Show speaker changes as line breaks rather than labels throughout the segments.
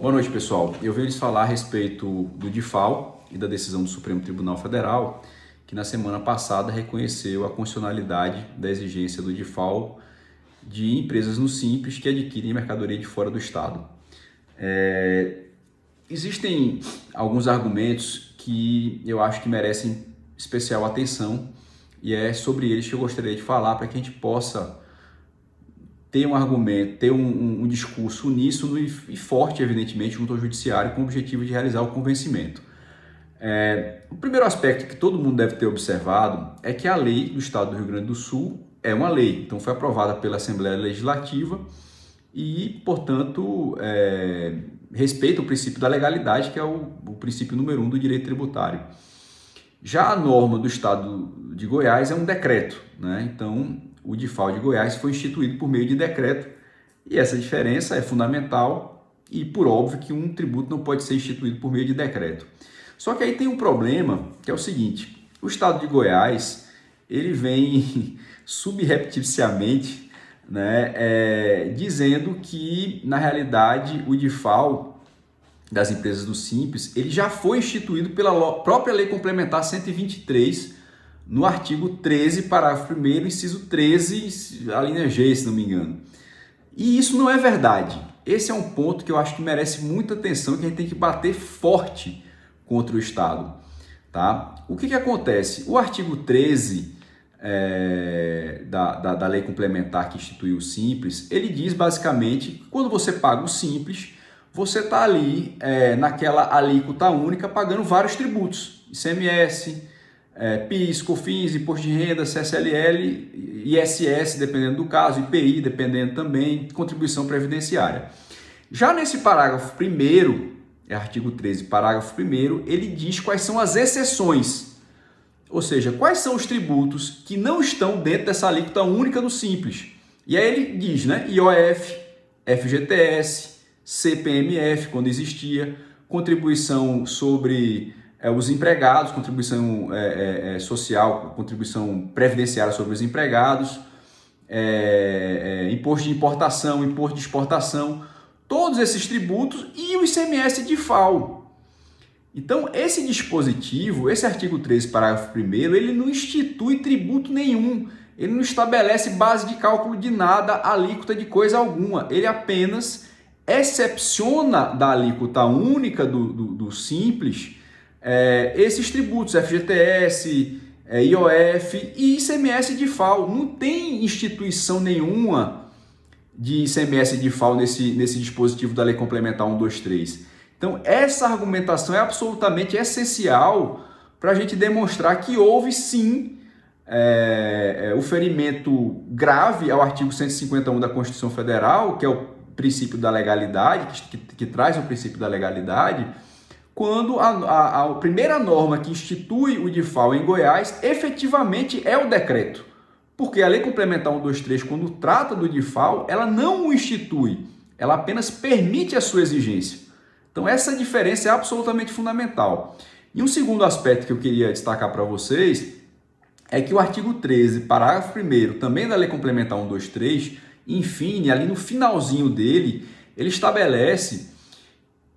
Boa noite, pessoal. Eu venho lhes falar a respeito do DIFAL e da decisão do Supremo Tribunal Federal, que na semana passada reconheceu a constitucionalidade da exigência do DIFAL de empresas no Simples que adquirem mercadoria de fora do Estado. Existem alguns argumentos que eu acho que merecem especial atenção e é sobre eles que eu gostaria de falar para que a gente possa ter um argumento, ter um discurso uníssono e forte, evidentemente, junto ao judiciário com o objetivo de realizar o convencimento. O primeiro aspecto que todo mundo deve ter observado é que a lei do Estado do Rio Grande do Sul é uma lei, então foi aprovada pela Assembleia Legislativa e, portanto, respeita o princípio da legalidade, que é o princípio número 1 do direito tributário. Já a norma do Estado de Goiás é um decreto, né? Então, o DIFAL de Goiás foi instituído por meio de decreto e essa diferença é fundamental e, por óbvio, que um tributo não pode ser instituído por meio de decreto. Só que aí tem um problema, que é o seguinte: o Estado de Goiás, ele vem subrepticiamente, né, dizendo que, na realidade, o DIFAL das empresas do Simples, ele já foi instituído pela própria Lei Complementar 123, no artigo 13, parágrafo 1º, inciso 13, a linha G, se não me engano. E isso não é verdade. Esse é um ponto que eu acho que merece muita atenção, que a gente tem que bater forte contra o Estado. Tá? O que acontece? O artigo 13 da Lei Complementar que instituiu o Simples, ele diz basicamente que quando você paga o Simples, você está ali naquela alíquota única pagando vários tributos, ICMS, PIS, COFINS, Imposto de Renda, CSLL, ISS, dependendo do caso, IPI, dependendo também, contribuição previdenciária. Já nesse parágrafo 1º, artigo 13, parágrafo 1º, ele diz quais são as exceções, ou seja, quais são os tributos que não estão dentro dessa alíquota única do Simples. E aí ele diz, né, IOF, FGTS, CPMF, quando existia, contribuição sobre os empregados, contribuição social, contribuição previdenciária sobre os empregados, imposto de importação, imposto de exportação, todos esses tributos e o ICMS DIFAL. Então, esse dispositivo, esse artigo 13, parágrafo 1º, ele não institui tributo nenhum, ele não estabelece base de cálculo de nada, alíquota de coisa alguma, ele apenas excepciona da alíquota única do Simples esses tributos, FGTS, IOF e ICMS DIFAL. Não tem instituição nenhuma de ICMS DIFAL nesse dispositivo da Lei Complementar 123. Então, essa argumentação é absolutamente essencial para a gente demonstrar que houve sim o ferimento grave ao artigo 151 da Constituição Federal, que é o princípio da legalidade, que traz o princípio da legalidade, quando a primeira norma que institui o DIFAL em Goiás efetivamente é o decreto. Porque a Lei Complementar 123, quando trata do DIFAL, ela não o institui, ela apenas permite a sua exigência. Então essa diferença é absolutamente fundamental. E um segundo aspecto que eu queria destacar para vocês é que o artigo 13, parágrafo 1º, também da Lei Complementar 123, enfim, ali no finalzinho dele, ele estabelece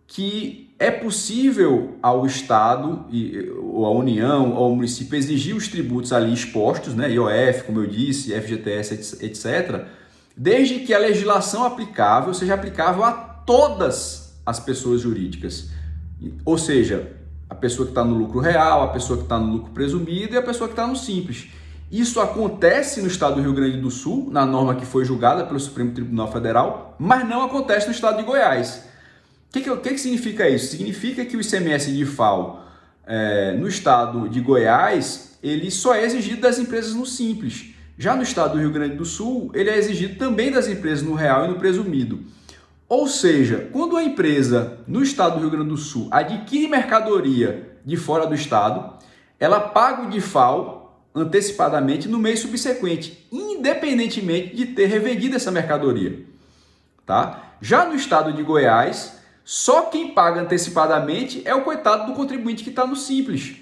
que é possível ao Estado, ou à União, ou ao município exigir os tributos ali expostos, né, IOF, como eu disse, FGTS, etc., desde que a legislação aplicável seja aplicável a todas as pessoas jurídicas. Ou seja, a pessoa que está no lucro real, a pessoa que está no lucro presumido e a pessoa que está no Simples. Isso acontece no Estado do Rio Grande do Sul, na norma que foi julgada pelo Supremo Tribunal Federal, mas não acontece no Estado de Goiás. O que significa isso? Significa que o ICMS DIFAL no Estado de Goiás, ele só é exigido das empresas no Simples. Já no Estado do Rio Grande do Sul, ele é exigido também das empresas no real e no presumido. Ou seja, quando a empresa no Estado do Rio Grande do Sul adquire mercadoria de fora do Estado, ela paga o DIFAL antecipadamente no mês subsequente, independentemente de ter revendido essa mercadoria. Tá? Já no Estado de Goiás, só quem paga antecipadamente é o coitado do contribuinte que está no Simples.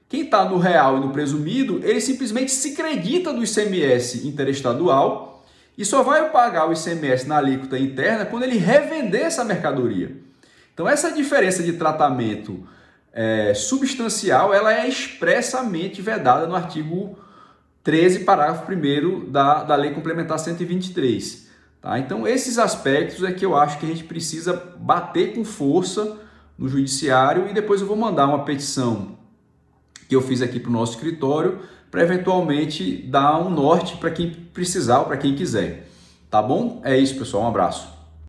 Quem está no real e no presumido, ele simplesmente se credita do ICMS interestadual e só vai pagar o ICMS na alíquota interna quando ele revender essa mercadoria. Então, essa diferença de tratamento substancial, ela é expressamente vedada no artigo 13, parágrafo 1º da Lei Complementar 123. Tá? Então, esses aspectos é que eu acho que a gente precisa bater com força no judiciário, e depois eu vou mandar uma petição que eu fiz aqui para o nosso escritório para eventualmente dar um norte para quem precisar ou para quem quiser. Tá bom? É isso, pessoal. Um abraço.